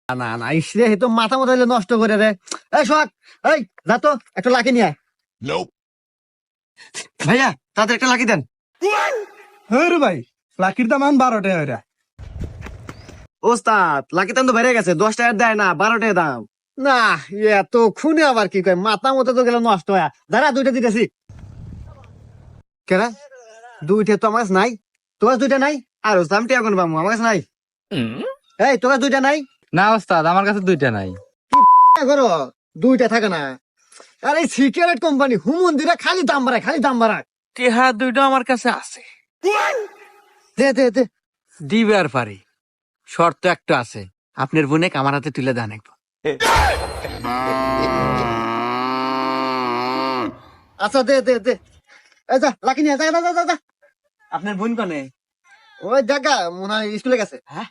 না না ইসরে তো মাথা মতো নষ্ট করে রে। এই সোহাগ, এই যা তো একটা লাকি নিয়ে আয়। ভাইয়া তাদের একটা লাকি দেন। হ্যাঁ রে ভাই, লাকির দাম 12 টাকা। ওস্তাদ লাকি দাম তো বেড়ে গেছে, 10 টাকার দেয় না, 12 টাকা দাম। না এত খুনে আবার কি কয়, মাথা মতো তো গেল নষ্ট হয়ে। দাঁড়া দুইটা দিতেছি। কেনা দুইটা তো আমার কাছে নাই, তোর কাছে দুইটা নাই? আর দামটি এখন পাবো, আমার কাছে নাই। এই তোর কাছে দুইটা নাই? না ওস্তাদ, আমার কাছে 2টা নাই। করো দুইটা থাকে না। আরে সিগারেট কোম্পানি হুমন্দিরা খালি দাম বাড়ায়, খালি দাম বাড়ায়। টেহা 2টা আমার কাছে আছে, দে দে দে। দিবে আর পারি। শর্ত একটা আছে, আপনার বোনে আমার হাতে তুলে দেন একবার। আচ্ছা দে দে দে। এই যা লাকি নিয়ে যা যা যা যা। আপনার বোন কনে? ওই জায়গা মনে হয় স্কুলে গেছে। হ্যাঁ